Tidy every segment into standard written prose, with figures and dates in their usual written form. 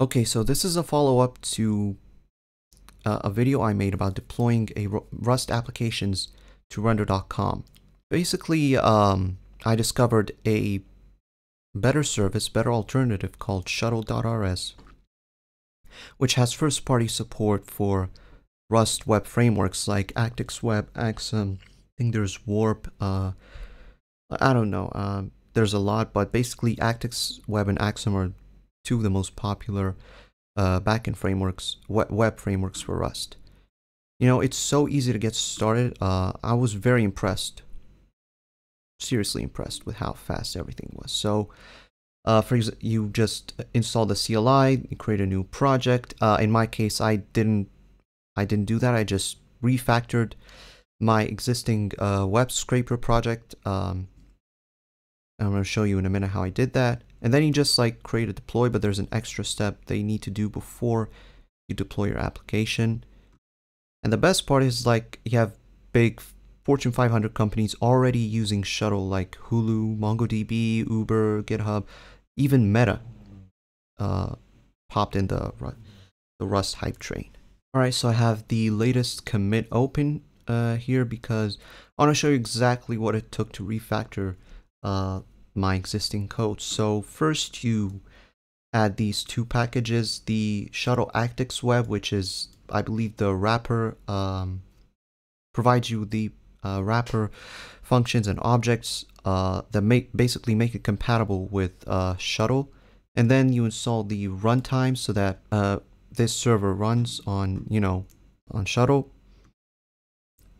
Okay, so this is a follow-up to a video I made about deploying Rust applications to render.com. Basically, I discovered a better service, better alternative called shuttle.rs, which has first-party support for Rust web frameworks like ActixWeb, Axum. I think there's Warp. I don't know. There's a lot, but basically ActixWeb and Axum are two of the most popular backend frameworks, web frameworks for Rust. You know, it's so easy to get started. I was very impressed, seriously impressed with how fast everything was. So, for example, you just install the CLI, you create a new project. In my case, I didn't do that. I just refactored my existing web scraper project. I'm going to show you in a minute how I did that. And then you just like create a deploy, but there's an extra step that you need to do before you deploy your application. And the best part is like you have big Fortune 500 companies already using Shuttle like Hulu, MongoDB, Uber, GitHub, even Meta popped in the Rust hype train. Alright, so I have the latest commit open here because I want to show you exactly what it took to refactor my existing code. So first you add these two packages, the shuttle ActixWeb, which is, I believe, the wrapper, provides you the wrapper functions and objects that basically make it compatible with shuttle. And then you install the runtime so that this server runs on, on shuttle.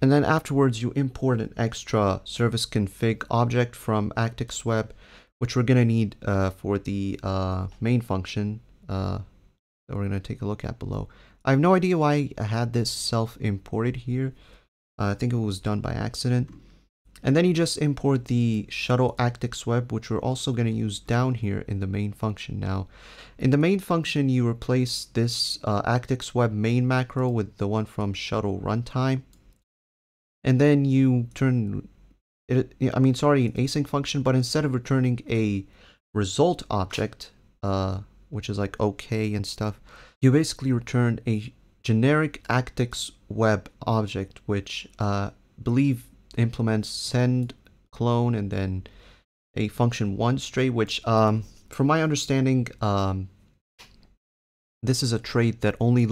And then afterwards, you import an extra service config object from ActixWeb, which we're going to need for the main function that we're going to take a look at below. I have no idea why I had this self-imported here. I think it was done by accident. And then you just import the shuttle ActixWeb, which we're also going to use down here in the main function. Now, in the main function, you replace this ActixWeb main macro with the one from shuttle runtime. And then you turn it, an async function, but instead of returning a result object, which is like OK and stuff, you basically return a generic ActixWeb object, which believe implements send, clone, and then a function onStray, which from my understanding, this is a trait that only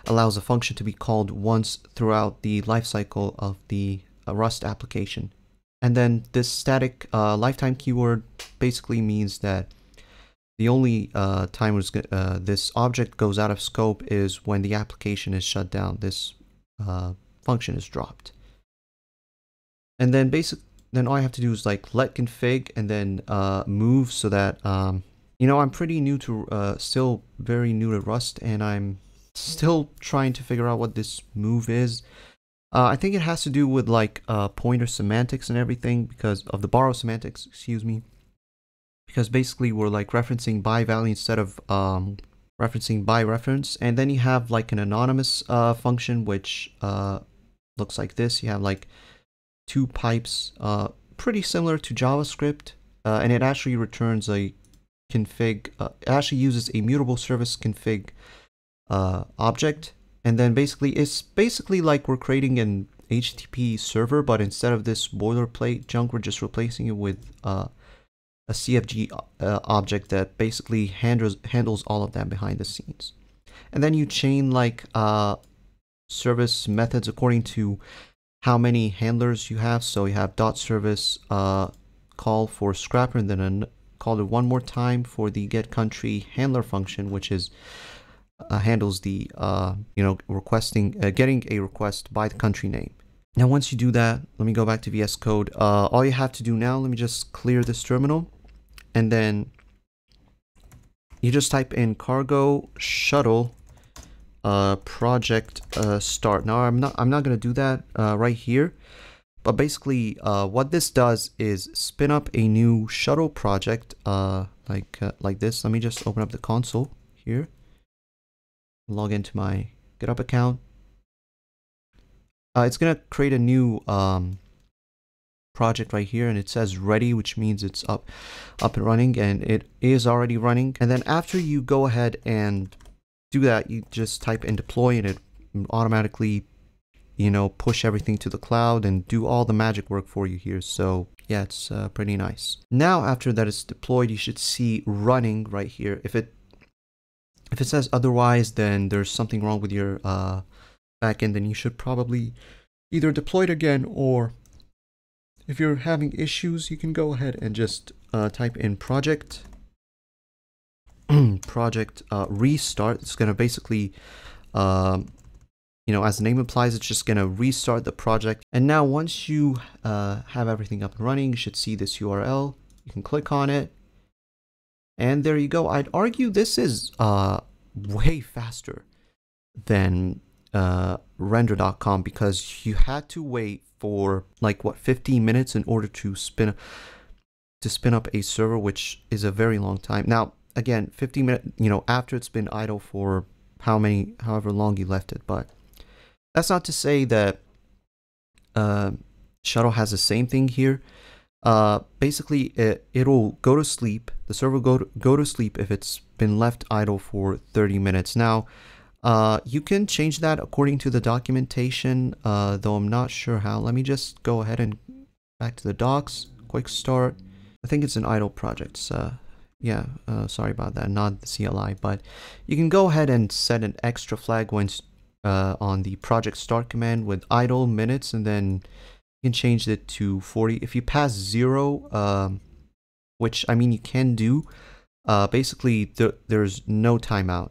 allows a function to be called once throughout the lifecycle of the Rust application. And then this static lifetime keyword basically means that the only time this object goes out of scope is when the application is shut down. This function is dropped. And then then all I have to do is like let config and then move so that I'm pretty new to, still very new to Rust, and I'm still trying to figure out what this move is. I think it has to do with like pointer semantics and everything because of the borrow semantics, excuse me. Because basically we're like referencing by value instead of referencing by reference. And then you have like an anonymous function, which looks like this. You have like two pipes, pretty similar to JavaScript, and it actually returns a config, it actually uses a mutable service config object. And then it's basically like we're creating an HTTP server, but instead of this boilerplate junk, we're just replacing it with a CFG object that basically handles all of that behind the scenes. And then you chain like service methods according to how many handlers you have. So you have .service call for scrapper, and then call it one more time for the getCountry handler function, which is handles the getting a request by the country name. Now once you do that, let me go back to VS Code. All you have to do now, let me just clear this terminal, and then you just type in cargo shuttle project start. Now I'm not going to do that right here, but basically what this does is spin up a new shuttle project like this. Let me just open up the console here, log into my GitHub account. It's going to create a new project right here, and it says ready, which means it's up and running, and it is already running. And then after you go ahead and do that, you just type in deploy, and it automatically, you know, push everything to the cloud and do all the magic work for you here. So yeah, it's pretty nice. Now after that it's deployed, you should see running right here. If it says otherwise, then there's something wrong with your backend, and you should probably either deploy it again, or if you're having issues, you can go ahead and just type in project restart. It's gonna basically you know, as the name implies, it's just gonna restart the project. And now once you have everything up and running, you should see this URL. You can click on it, and there you go. I'd argue this is way faster than render.com, because you had to wait for like what, 15 minutes in order to spin up a server, which is a very long time. Now again, 15 minutes, you know, after it's been idle for however long you left it. But that's not to say that Shuttle has the same thing here. Basically it'll go to sleep. The server will go to sleep if it's been left idle for 30 minutes. Now you can change that according to the documentation, though I'm not sure how. Let me just go ahead and back to the docs, quick start. I think it's an idle project. Yeah, sorry about that, not the CLI, but you can go ahead and set an extra flag once on the project start command with idle minutes, and then you can change it to 40. If you pass 0, which I mean you can do, basically there's no timeout.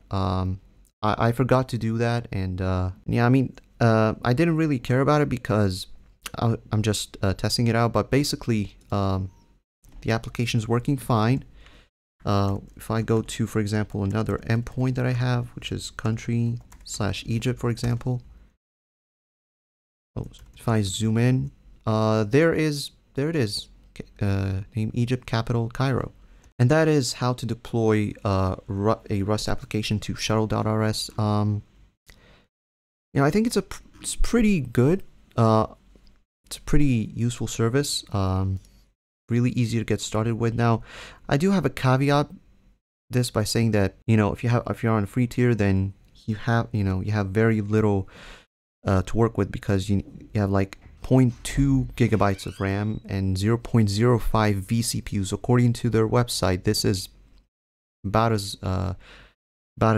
I forgot to do that, and yeah, I mean I didn't really care about it because I'm just testing it out, but basically the application's working fine. If I go to, for example, another endpoint that I have, which is country/Egypt, for example. Oh, if I zoom in, there it is. Name Egypt, capital Cairo. And that is how to deploy a Rust application to shuttle.rs. You know, I think it's pretty good. It's a pretty useful service. Really easy to get started with. Now, I do have a caveat this by saying that, you know, if you're on a free tier, then you have very little to work with, because you have like 0.2 gigabytes of RAM and 0.05 vCPUs. According to their website, this is about as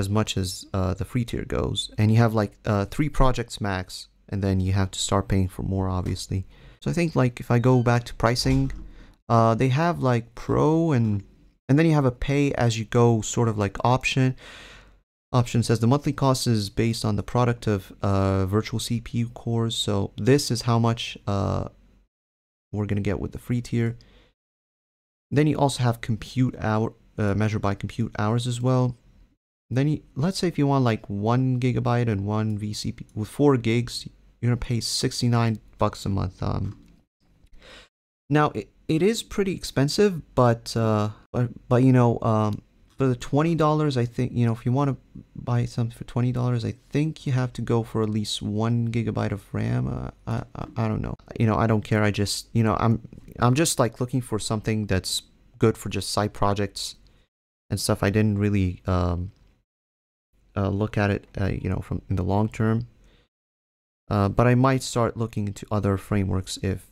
much as the free tier goes, and you have like 3 projects max, and then you have to start paying for more, obviously. So I think, like, if I go back to pricing, they have like pro, and then you have a pay as you go sort of like option. Option says the monthly cost is based on the product of virtual CPU cores. So this is how much we're gonna get with the free tier. Then you also have compute hour, measured by compute hours as well. Then let's say if you want like 1 gigabyte and 1 vCPU with 4 gigs, you're gonna pay $69 a month. Now it is pretty expensive, but you know, for the $20, I think, you know, if you want to buy something for $20, I think you have to go for at least 1 gigabyte of RAM. I don't know. You know, I don't care. I just, you know, I'm just like looking for something that's good for just side projects and stuff. I didn't really look at it, you know, from in the long term. But I might start looking into other frameworks if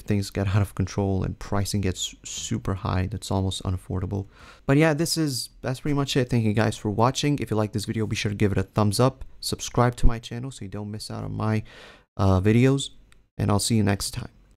things get out of control and pricing gets super high, that's almost unaffordable. But yeah, that's pretty much it. Thank you guys for watching. If you like this video, be sure to give it a thumbs up, subscribe to my channel so you don't miss out on my videos, and I'll see you next time.